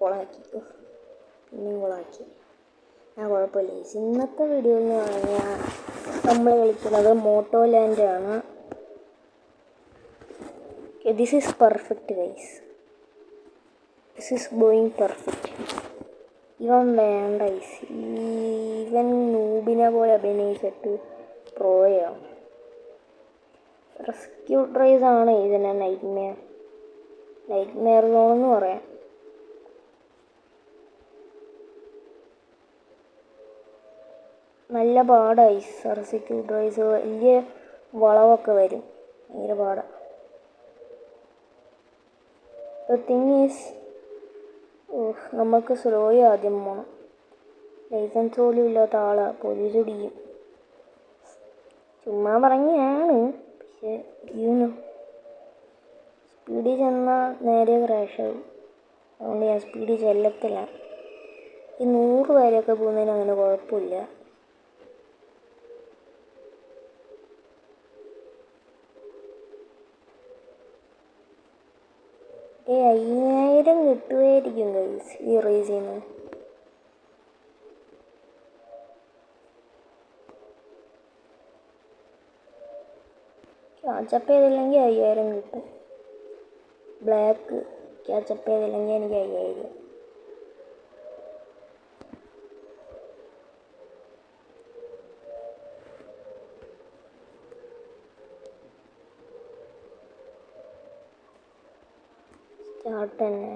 കൊളാക്കി, പിന്നെയും കൊളാക്കി. കുഴപ്പമില്ല. ഇന്നത്തെ വീഡിയോ എന്ന് പറഞ്ഞാൽ നമ്മൾ കളിക്കുന്നത് മോട്ടോ ലാൻഡാണ്. This is perfect guys, this is going perfect. ഇവൻ വേണ്ട ഗൈസ്, ഇവൻ നൂബിനെ പോലെ അഭിനയിച്ചിട്ട് പ്രോയാവും. റെസ്ക്യൂ ഡ്രൈവ്സ് ആണ് ഇതിനെ നൈറ്റ് മെയർ സോൺ എന്ന് പറയാം. നല്ല പാടായി റെസ്ക്യൂ ഡ്രൈവ്സ്, വലിയ വളവൊക്കെ വരും, ഭയങ്കര പാടാണ്. ദ തിങ് ഈസ്, നമുക്ക് സ്ലോയി ആദ്യം പോകണം. ലൈസൻസ് പോലും ഇല്ലാത്ത ആളാണ്, പോലീസ് പിടിക്കും. ചുമ്മാ പറഞ്ഞാണ്, പക്ഷേ സ്പീഡിൽ ചെന്നാൽ നേരെ ക്രാഷാവും. അതുകൊണ്ട് ഞാൻ സ്പീഡിൽ ചെല്ലത്തില്ല. ഈ 100 പേരൊക്കെ പോകുന്നതിന് അങ്ങനെ കുഴപ്പമില്ല. 5000 കിട്ടുമായിരിക്കും ഗൈസ് ഈ റേസിൽ നിന്ന്. ക്യാച്ചപ്പ് ചെയ്തില്ലെങ്കിൽ 5000 കിട്ടും. ബ്ലാക്ക് ക്യാച്ചപ്പ് ചെയ്തില്ലെങ്കിൽ എനിക്ക് 5000. സ്റ്റാർട്ട് തന്നെ.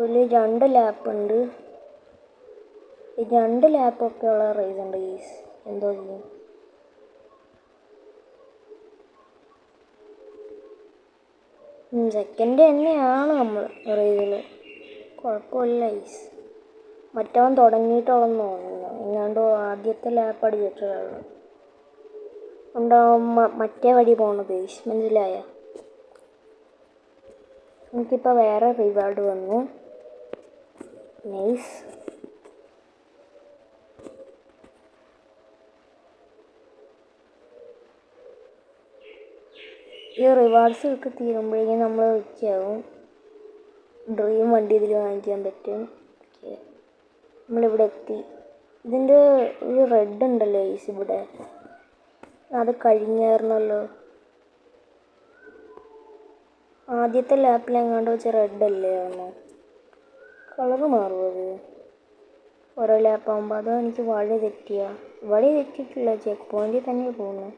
ഒരു 2 ലാപ്പുണ്ട്. ഈ 2 ലാപ്പൊക്കെ ഉള്ള റേസ് ഉണ്ട് ഗൈസ്. എന്തോ ചെയ്യും. സെക്കൻഡ് തന്നെയാണ് നമ്മൾ റേസിൽ, കുഴപ്പമില്ല ഗൈസ്. മറ്റവൻ തുടങ്ങിയിട്ടുള്ളെന്ന് തോന്നുന്നു, എങ്ങാണ്ടോ ആദ്യത്തെ ലാപ്പ് അടിച്ചിട്ടുള്ളൂ. ഉണ്ടാവും മറ്റേ വഴി പോകണത് ഗൈസ്, മനസ്സിലായ? എനിക്കിപ്പോൾ വേറെ റിവാർഡ് വന്നു. നൈസ്. ഈ റിവാർഡ്സ് ഒക്കെ തീരുമ്പോഴേക്കും നമ്മൾ റിച്ച് ആവും. ഡ്രീം വണ്ടി ഇതിൽ വാങ്ങിക്കാൻ പറ്റും. നമ്മളിവിടെ എത്തി. ഇതിൻ്റെ ഒരു റെഡ് ഉണ്ടല്ലോ ഈസ് ഇവിടെ, അത് കഴിഞ്ഞായിരുന്നല്ലോ. ആദ്യത്തെ ലാപ്പിലെങ്ങാണ്ട് വെച്ച റെഡ് അല്ലേ ആണോ? കളറ് മാറുമോ അത് ഓരോ ലാപ്പാകുമ്പോൾ? അതോ എനിക്ക് വഴി തെറ്റിയിട്ടില്ല, ചെക്ക് പോയിന്റിൽ തന്നെ പോകുന്നു.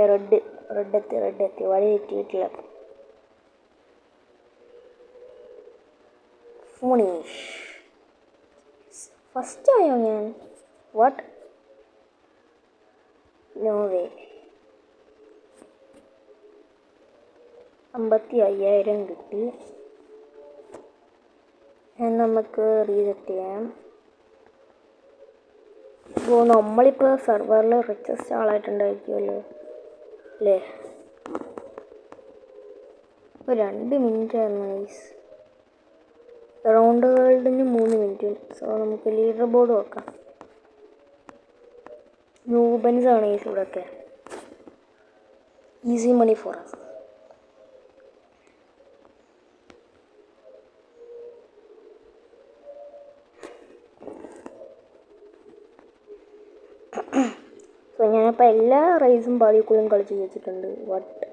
റെഡ് എത്തി, വഴി തെറ്റിയിട്ടില്ല. ഫിനിഷ്. ഫസ്റ്റ് ആയോ ഞാൻ? വാട്ട്? No way. 55,000 കിട്ടി. നമുക്ക് റീസെറ്റ് ചെയ്യാം. നമ്മളിപ്പോൾ സെർവറിൽ റിച്ചസ്റ്റ് ആളായിട്ടുണ്ടായിരിക്കുമല്ലോ അല്ലേ? ഇപ്പോൾ 2 മിനിറ്റ് ആയിരുന്നു ഗൈസ്. റൗണ്ട് വേൾഡിന് 3 മിനിറ്റ്. സോ നമുക്ക് ലീഡർ ബോർഡ് നോക്കാം. നൂബൻസ് ആണ് ഗൈസ് ഇവിടെയൊക്കെ. Easy money for us. So ഞാനിപ്പോൾ എല്ലാ റേസും പാതിക്കുള്ളും കളിച്ച് വെച്ചിട്ടുണ്ട്. What?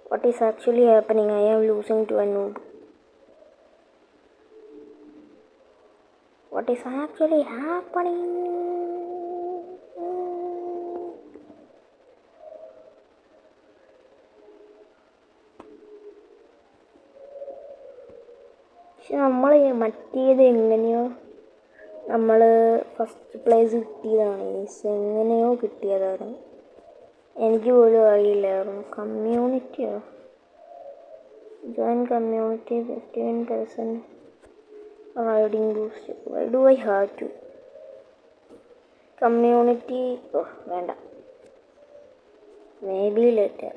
What is actually happening? I am losing to a noob. What is actually happening? പക്ഷെ നമ്മൾ മറ്റേത് എങ്ങനെയോ നമ്മൾ ഫസ്റ്റ് പ്ലേസ് കിട്ടിയതാണ്. എങ്ങനെയോ കിട്ടിയതാണ്, എനിക്ക് പോലും അറിയില്ലായിരുന്നു. കമ്മ്യൂണിറ്റിയോ? Join community 15% riding boost. Why do I have to? Community വേണ്ട, മേ ബി ലേറ്റർ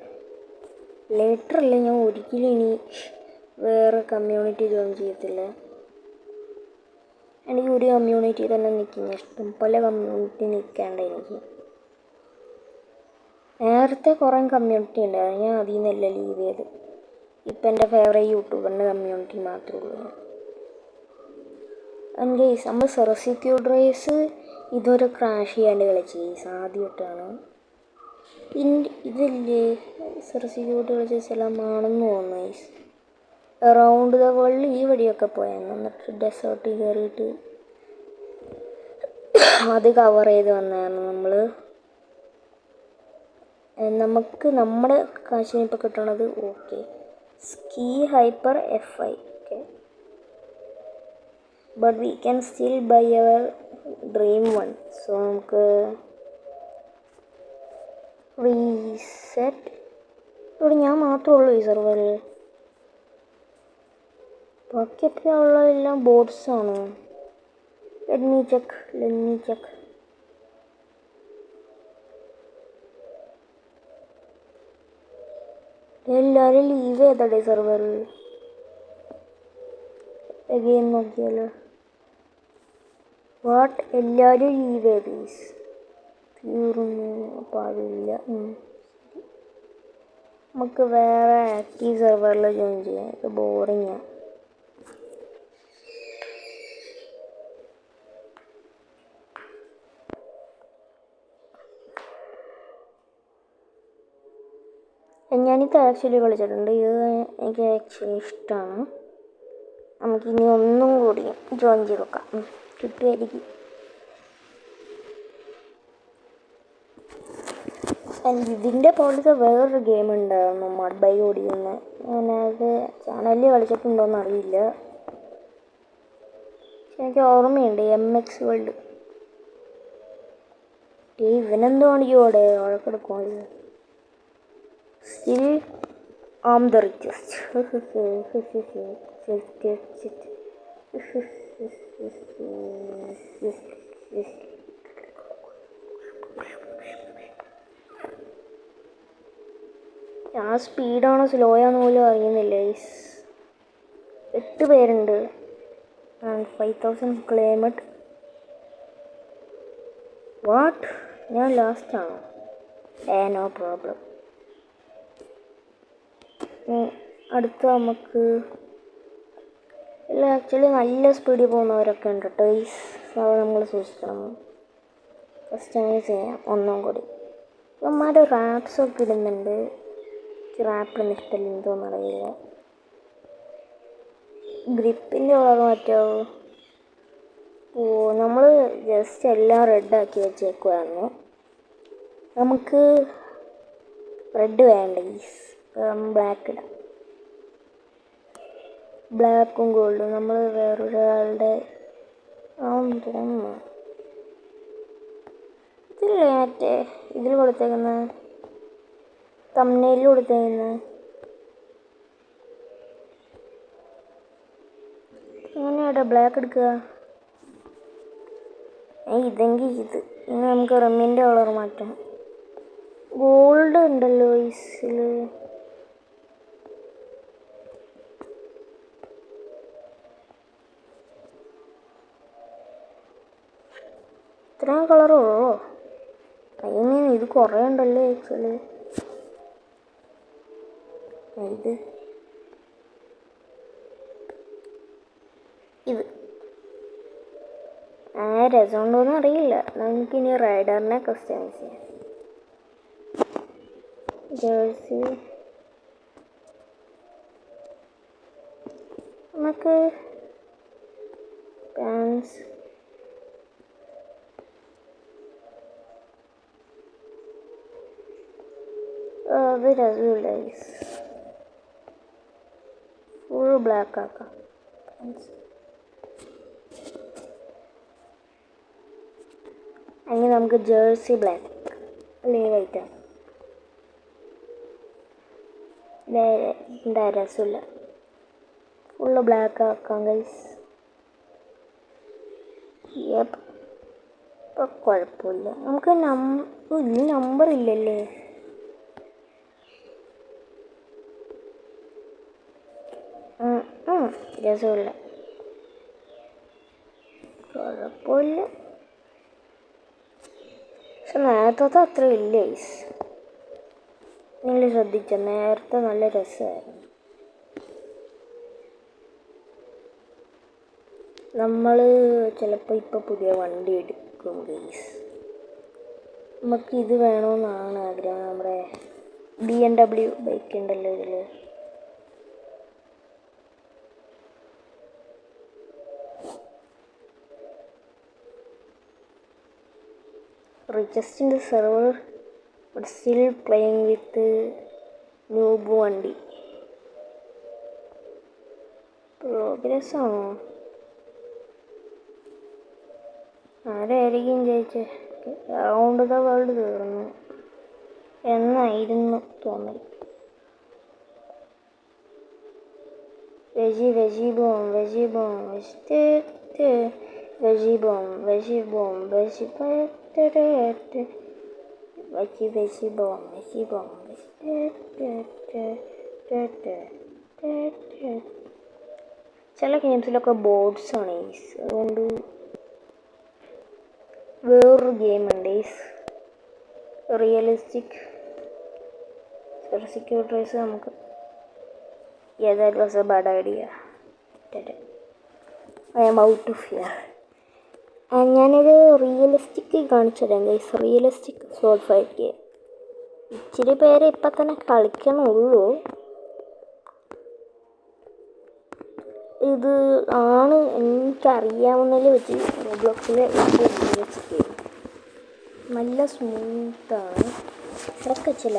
അല്ല, ഞാൻ ഒരിക്കലും ഇനി വേറെ കമ്മ്യൂണിറ്റി ജോയിൻ ചെയ്യത്തില്ല. എനിക്ക് ഒരു കമ്മ്യൂണിറ്റി തന്നെ നിൽക്കുന്ന ഇഷ്ടം, പല കമ്മ്യൂണിറ്റി നിൽക്കേണ്ട എനിക്ക്. നേരത്തെ കുറേ കമ്മ്യൂണിറ്റി ഉണ്ടായിരുന്നു, ഞാൻ അതിൽ നിന്നെല്ലാം ലീവ് ചെയ്ത്. ഇപ്പം എൻ്റെ ഫേവറേറ്റ് യൂട്യൂബറിൻ്റെ കമ്മ്യൂണിറ്റി മാത്രമേ ഉള്ളൂ. ആൻഡ് ഗൈസ്, നമ്മൾ സെർസിക്യൂട്ട് റേസ് ഇതുവരെ ക്രാഷ് ചെയ്യാണ്ട് കളിച്ച് ഗൈസ്, ആദ്യമായിട്ടാണ്. ഇതില്ലേ സെർസിക്യൂട്ട് കളിച്ച സ്ഥലമാണെന്ന് തോന്നുന്നു ഗൈസ്. അറൗണ്ട് ദ വേൾഡ് ഈ വഴിയൊക്കെ പോയായിരുന്നു, എന്നിട്ട് ഡെസേർട്ടിൽ കയറിയിട്ട് അത് കവർ ചെയ്ത് വന്നായിരുന്നു നമ്മൾ. നമുക്ക് നമ്മുടെ കാശിന് ഇപ്പോൾ കിട്ടണത് okay ski hyper FI, okay. But we can still buy our dream one. So നമുക്ക് റീസെറ്റ്. ഇവിടെ ഞാൻ മാത്രമേ ഉള്ളൂ ഈ സെർവറിൽ, ബാക്കിയൊക്കെ ഉള്ളതെല്ലാം ബോട്ട്സാണ്. Let me check. എല്ലാവരും ലീവ് ചെയ്തടേ സെർവർ. അഗെയിൻ നോക്കിയാലോ, വാട്ട്, എല്ലാവരും ലീവ് ചെയ്ത് തീർന്നു. അപ്പോൾ അതില്ല. നമുക്ക് വേറെ ആക്റ്റീവ് സെർവറിൽ ജോയിൻ ചെയ്യാം, ഇത് ബോറിങ്ങാണ്. ഞാനിത് ആക്ച്വലി കളിച്ചിട്ടുണ്ട്, ഇത് എനിക്ക് ആക്ച്വലി ഇഷ്ടമാണ്. നമുക്കിനി ഒന്നും കൂടി ജോയിൻ ചെയ്ത് നോക്കാം, കിട്ടുമായിരിക്കും. ഇതിൻ്റെ പോലത്തെ വേറൊരു ഗെയിം ഉണ്ടായിരുന്നു, മഡ് ബൈ ഓടിയെന്ന്. ഞാനത് ചാനലിൽ കളിച്ചിട്ടുണ്ടോയെന്ന് അറിയില്ല, പക്ഷെ എനിക്ക് ഓർമ്മയുണ്ട്, MX വേൾഡ്. ഇവനെന്തോ കാണിക്കുമോടെ, വഴക്കെടുക്കുമോ? Still, I'm the richest. ഞാൻ സ്പീഡാണോ സ്ലോ ആണെന്ന് പോലും അറിയുന്നില്ല. 8 പേരുണ്ട്, 5000 ക്ലെയിമഡ്. വാട്ട്, ഞാൻ ലാസ്റ്റാണോ? No problem. അടുത്ത നമുക്ക് എല്ലാം ആക്ച്വലി നല്ല സ്പീഡിൽ പോകുന്നവരൊക്കെ ഉണ്ട് കേട്ടോ. അത് നമ്മൾ സൂക്ഷിക്കണം. കസ്റ്റമൈസ് ചെയ്യാം ഒന്നും കൂടി. ഇവന്മാരുടെ റാപ്സൊക്കെ ഇടുന്നുണ്ട്, റാപ്പിന് ഇഷ്ടമില്ല, എന്തോന്നും അറിയില്ല. ഗ്രിപ്പിൻ്റെ കളർ മാറ്റാവോ? നമ്മൾ ജസ്റ്റ് എല്ലാം റെഡാക്കി വെച്ചേക്കുമായിരുന്നു. നമുക്ക് റെഡ് വേണ്ട, ബ്ലാക്ക് ഇടാം. ബ്ലാക്കും ഗോൾഡും നമ്മൾ വേറൊരാളുടെ തോന്നുന്നു. ഇതില്ലേ മറ്റേ ഇതിൽ കൊടുത്തേക്കുന്ന തംബ്നെയിലിൽ കൊടുത്തേക്കുന്ന എങ്ങനെയാടാ ബ്ലാക്ക് എടുക്കുക? ഇതെങ്കിൽ ഇത്. ഇനി നമുക്ക് റമ്മിൻ്റെ കളർ മാറ്റാം. ഗോൾഡ് ഉണ്ടല്ലോ ഇതിൽ. ഇത്രയും കളറോ? ഇത് കുറേ ഉണ്ടല്ലോ ആക്ച്വലി. ഇത് രസമുണ്ടോയെന്ന് അറിയില്ല. നമുക്കിനി റൈഡറിനെ കസ്റ്റമൈസ് ചെയ്യാം. ജേഴ്സി നമുക്ക് പാൻസ് അത് രസമില്ല, ഫുൾ ബ്ലാക്ക് ആക്കാം. അല്ലെങ്കിൽ നമുക്ക് ജേഴ്സി ബ്ലാക്ക് അല്ലെങ്കിൽ വൈറ്റ് ആക്കാം. എന്താ രസമില്ല, ഫുള്ള് ബ്ലാക്ക് ആക്കാം ഗൈസ്. ഇപ്പം കുഴപ്പമില്ല. നമുക്ക് നമ്പർ ഇല്ലല്ലേ? രസമില്ല. കുഴപ്പമില്ല. പക്ഷെ നേരത്തെ അത്ര ഇല്ല ഗൈസ്. നിങ്ങൾ ശ്രദ്ധിച്ച നേരത്തെ നല്ല രസമായിരുന്നു. നമ്മൾ ചിലപ്പോൾ ഇപ്പോൾ പുതിയ വണ്ടി എടുക്കും ഗൈസ്. നമുക്ക് ഇത് വേണമെന്നാണ് ആഗ്രഹം. നമ്മുടെ BMW ബൈക്ക് ഉണ്ടല്ലോ ഇതിൽ. Richest in the server but still playing with noob വണ്ടി. പ്രോഗ്രസ് ആണോ? ആരായിരിക്കും ജയിച്ചേ? അറൗണ്ട് ദ വേൾഡ് തീർന്നു എന്നായിരുന്നു തോന്നൽ. വെജി ബോം വെജി ബോം വെജി ബോം വെജി ബോം വെജി ബോം വെജി ബോം. ചില ഗെയിംസിലൊക്കെ ബോർഡ്സ് ആണ് ഈസ്. അതുകൊണ്ട് വേറൊരു ഗെയിമുണ്ട് ഈസ് റിയലിസ്റ്റിക് സെക്യൂരിറ്റീസ്. നമുക്ക് that was a bad idea. I am out of here. ഞാനൊരു റിയലിസ്റ്റിക് കാണിച്ചു തരാം guys. Realistic soul fight game. ഇച്ചിരി പേര് ഇപ്പം തന്നെ കളിക്കണുള്ളൂ. ഇത് ആണ് എനിക്കറിയാവുന്നതിൽ വെച്ച് റോബ്ലോക്സിലെ റിയലിസ്റ്റിക് ഗെയിം. നല്ല സ്മൂത്താണ്. ഇതൊക്കെ ചില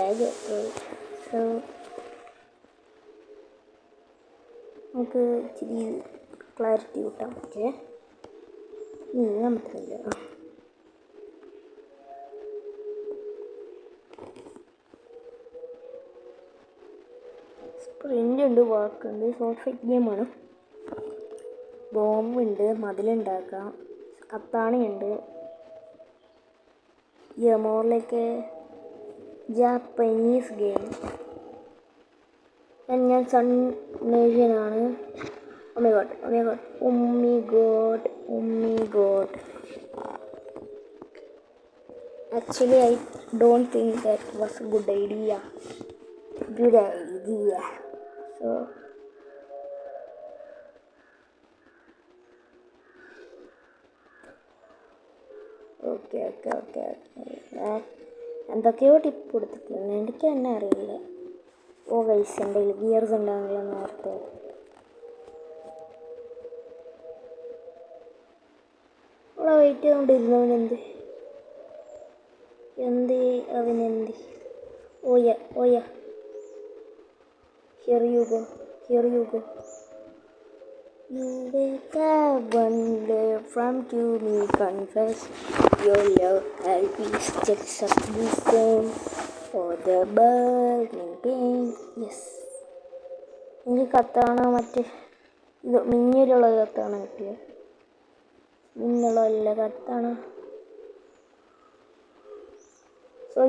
നമുക്ക് ഇച്ചിരി ക്ലാരിറ്റി കിട്ടാൻ പറ്റേ. നീങ്ങാൻ പറ്റുന്നില്ല. സ്പ്രിൻ്റ് ഉണ്ട്, വാക്കുണ്ട്. ഷോർട്ട് ഫൈറ്റ് ഗെയിമാണ്. ബോംബുണ്ട്, മതിലുണ്ടാക്കാം, കത്താണിയുണ്ട്. More like Japanese game. ഞാൻ സൺ നേഷ്യനാണ്. Oh my god. Actually, I don't think that was a good idea. So, okay. എന്തൊക്കെയോ ടിപ്പ് കൊടുത്തിട്ടുണ്ട്, എനിക്ക് തന്നെ അറിയില്ല. ഓ ഗൈസ്, എൻ്റെ ഗിയർസ് ഉണ്ടാകില്ല നേരത്തെ. അവിടെ വെയിറ്റ് ചെയ്തുകൊണ്ടിരുന്നവനെന്ത് അവനെന്ത്? ഓയ here you go. You wake up one day from to me, confess your love. I'll be just up the same for the burning pain. Yes. എനിക്ക് കത്താണ് മറ്റേ ഇത് മിന്നിലുള്ള കത്താണ് കിട്ടിയത്. മിന്നുള്ളതല്ല, കത്താണ്. സോ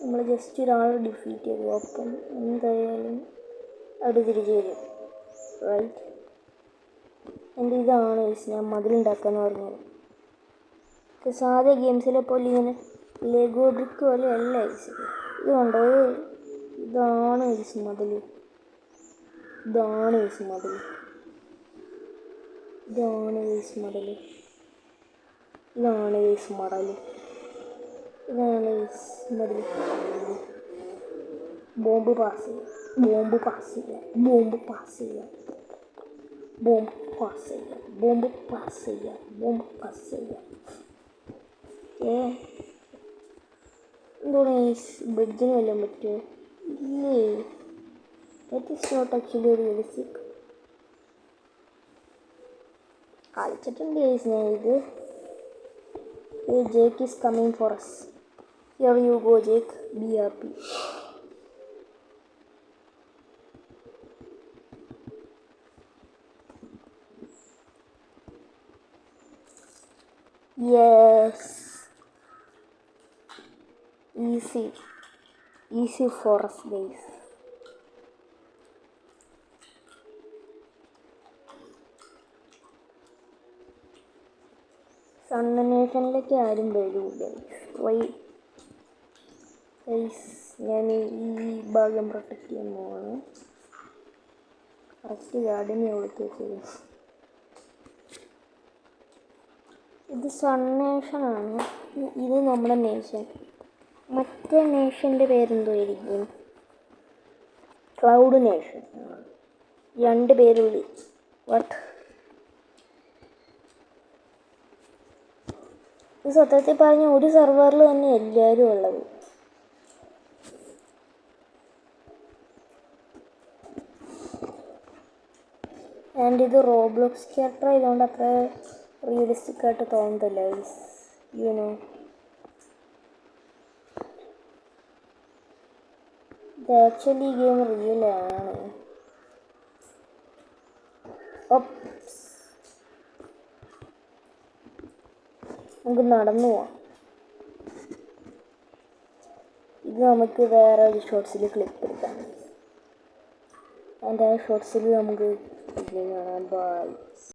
നമ്മൾ ജസ്റ്റ് ഒരാളെ ഡിഫീറ്റ് ചെയ്തു. അപ്പം എന്തായാലും അവർ തിരിച്ചു വരും. റൈറ്റ്. എൻ്റെ ഇതാണ് ഞാൻ മതിലുണ്ടാക്കാന്ന് പറഞ്ഞത്. സാധാ ഗെയിംസിലെ പോലെ ഇങ്ങനെ ലെഗോ ബ്രിക്ക് പോലെ അല്ല ഈസ്. ഇതുകൊണ്ട് ഇതാണ് ഈസ് മതിൽ. ബോംബ് പാസ് ചെയ്യാം. എന്താണ് ബ്രിഡ്ജിന് വല്ലതും പറ്റുമോ? ഇല്ലേ. That is not actually realistic. കളിച്ചിട്ടുണ്ട് ഞാൻ ഇത്. Jake is coming for us. Here you go, Jake. Be happy. Yes. Easy for us, guys. സണ്ണനേഷനിലേക്ക് ആരും വരൂല. വൈ ഞാൻ ഈ ഭാഗം പ്രൊട്ടക്റ്റ് ചെയ്യാൻ പോവാണ്. കറക്റ്റ് ഗാർഡിനെ കൊടുത്ത് വെച്ചത്. ഇത് സൺ നേഷനാണ്. ഇത് നമ്മുടെ നേഷൻ. മറ്റേ നേഷൻ്റെ പേരെന്തുമായിരിക്കും? Cloud nation. 2 പേരുള്ളി. വാട്ട്? ഇത് സത്യത്തിൽ പറഞ്ഞ ഒരു സെർവറിൽ തന്നെ എല്ലാവരും ഉള്ളത്. ആൻഡ് ഇത് റോബ്ലോക്സ് ക്യാരക്ടർ ആയതുകൊണ്ട് അത്ര റിയലിസ്റ്റിക് ആയിട്ട് തോന്നത്തില്ല. യുനോ ഇത് ആക്ച്വലി ഗെയിം റിയലാണ്. നമുക്ക് നടന്നു പോവാം. ഇത് നമുക്ക് വേറെ ഒരു ഷോർട്സിൽ ക്ലിപ്പ് എടുക്കാം. അതിൻ്റെ ആ ഷോർട്സിൽ നമുക്ക് കാണാം. ബൈ.